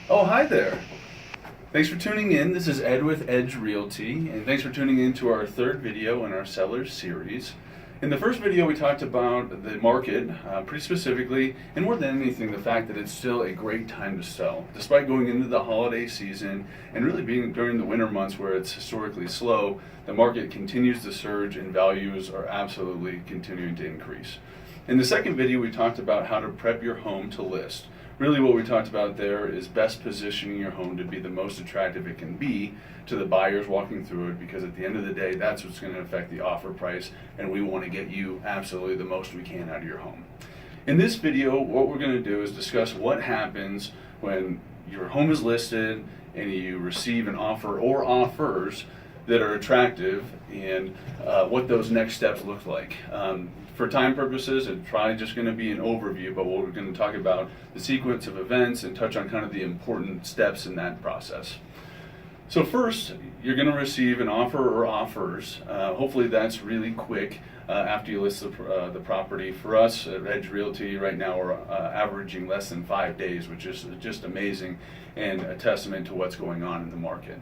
Oh, hi there. Thanks for tuning in. This is Ed with Edge Realty, and thanks for tuning in to our third video in our Sellers series. In the first video, we talked about the market pretty specifically, and more than anything, the fact that it's still a great time to sell. Despite going into the holiday season and really being during the winter months where it's historically slow, the market continues to surge and values are absolutely continuing to increase. In the second video, we talked about how to prep your home to list. Really what we talked about there is best positioning your home to be the most attractive it can be to the buyers walking through it, because at the end of the day, that's what's going to affect the offer price, and we want to get you absolutely the most we can out of your home. In this video, what we're going to do is discuss what happens when your home is listed and you receive an offer or offers that are attractive, and what those next steps look like. For time purposes, it's probably just going to be an overview, but we're going to talk about the sequence of events and touch on kind of the important steps in that process. So first, you're going to receive an offer or offers. Hopefully that's really quick after you list the property. For us at Edge Realty right now, we're averaging less than 5 days, which is just amazing and a testament to what's going on in the market.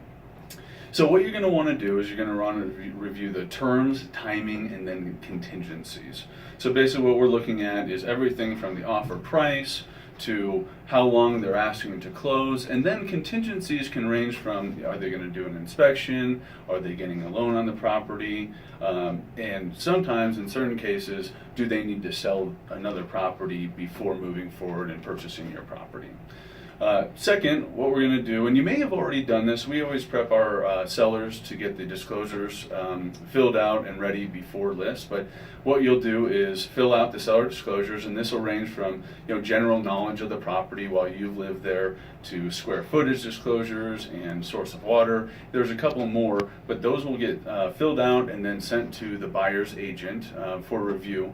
So what you're going to want to do is you're going to want to review the terms, timing, and then contingencies. So basically what we're looking at is everything from the offer price to how long they're asking to close, and then contingencies can range from, are they going to do an inspection, are they getting a loan on the property, and sometimes in certain cases, do they need to sell another property before moving forward and purchasing your property. Second, what we're going to do, and you may have already done this, we always prep our sellers to get the disclosures filled out and ready before list. But what you'll do is fill out the seller disclosures, and this will range from general knowledge of the property while you've lived there to square footage disclosures and source of water. There's a couple more, but those will get filled out and then sent to the buyer's agent for review.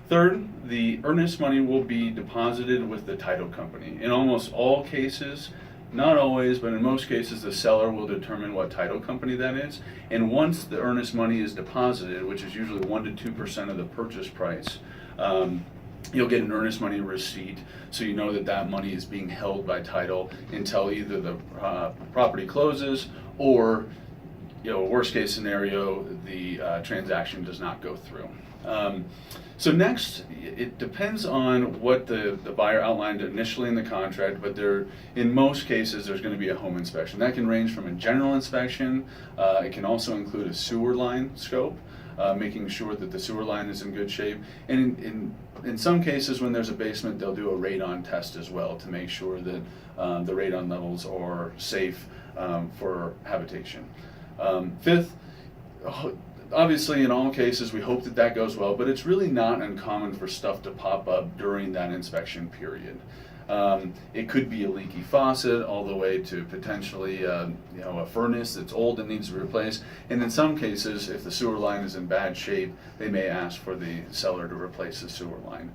Third, the earnest money will be deposited with the title company. In almost all cases, not always, but in most cases, the seller will determine what title company that is. And once the earnest money is deposited, which is usually 1 to 2% of the purchase price, you'll get an earnest money receipt, so you know that that money is being held by title until either the property closes or, worst case scenario, the transaction does not go through. So next, it depends on what the buyer outlined initially in the contract, but in most cases, there's going to be a home inspection. That can range from a general inspection. It can also include a sewer line scope, making sure that the sewer line is in good shape. And in some cases, when there's a basement, they'll do a radon test as well to make sure that the radon levels are safe for habitation. Fifth, obviously, in all cases, we hope that that goes well, but it's really not uncommon for stuff to pop up during that inspection period. It could be a leaky faucet all the way to potentially a furnace that's old and needs to be replaced. And in some cases, if the sewer line is in bad shape, they may ask for the seller to replace the sewer line.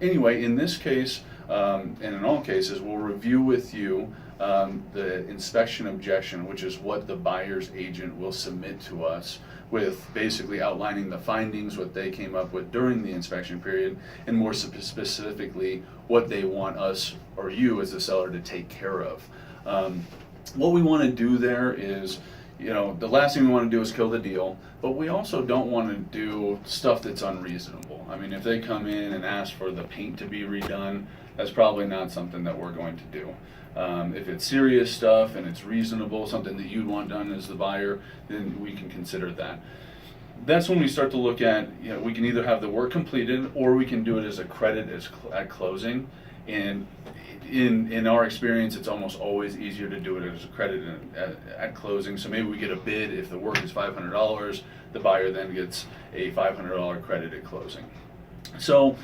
Anyway, in this case, and in all cases, we'll review with you the inspection objection, which is what the buyer's agent will submit to us, with basically outlining the findings, what they came up with during the inspection period, and more specifically what they want us or you as the seller to take care of. What we want to do there is, the last thing we want to do is kill the deal, but we also don't want to do stuff that's unreasonable. I mean, if they come in and ask for the paint to be redone, that's probably not something that we're going to do. If it's serious stuff and it's reasonable, something that you'd want done as the buyer, then we can consider that. That's when we start to look at, we can either have the work completed or we can do it as a credit at closing. And in our experience, it's almost always easier to do it as a credit at closing. So maybe we get a bid. If the work is $500, the buyer then gets a $500 credit at closing. So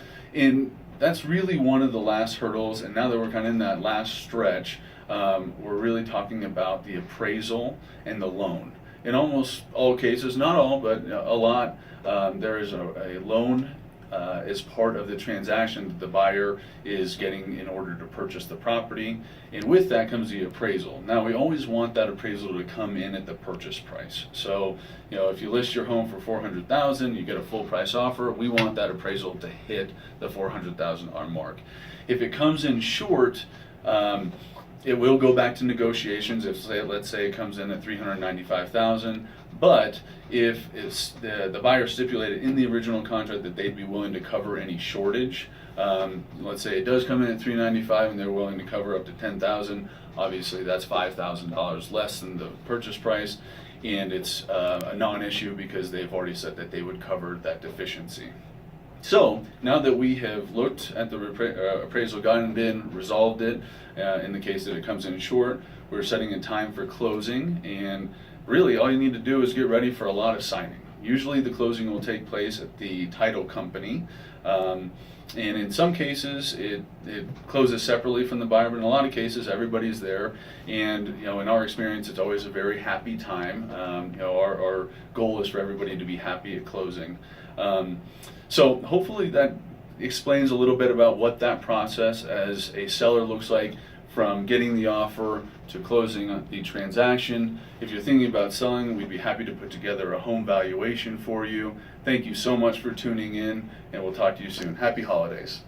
that's really one of the last hurdles, and now that we're kind of in that last stretch, we're really talking about the appraisal and the loan. In almost all cases, not all, but a lot, there is a loan as part of the transaction that the buyer is getting in order to purchase the property, and with that comes the appraisal. Now, we always want that appraisal to come in at the purchase price. So, if you list your home for $400,000, you get a full price offer. We want that appraisal to hit the $400,000 mark. If it comes in short, It will go back to negotiations if, let's say it comes in at $395,000, but if the buyer stipulated in the original contract that they'd be willing to cover any shortage, let's say it does come in at $395,000 and they're willing to cover up to $10,000, obviously that's $5,000 less than the purchase price, and it's a non-issue because they've already said that they would cover that deficiency. So now that we have looked at the appraisal, gotten in, resolved it, in the case that it comes in short, we're setting a time for closing, and really all you need to do is get ready for a lot of signing. Usually the closing will take place at the title company, and in some cases it closes separately from the buyer, but in a lot of cases everybody's there, and in our experience it's always a very happy time. Our goal is for everybody to be happy at closing. So hopefully that explains a little bit about what that process as a seller looks like, from getting the offer to closing the transaction. If you're thinking about selling, we'd be happy to put together a home valuation for you. Thank you so much for tuning in, and we'll talk to you soon. Happy holidays.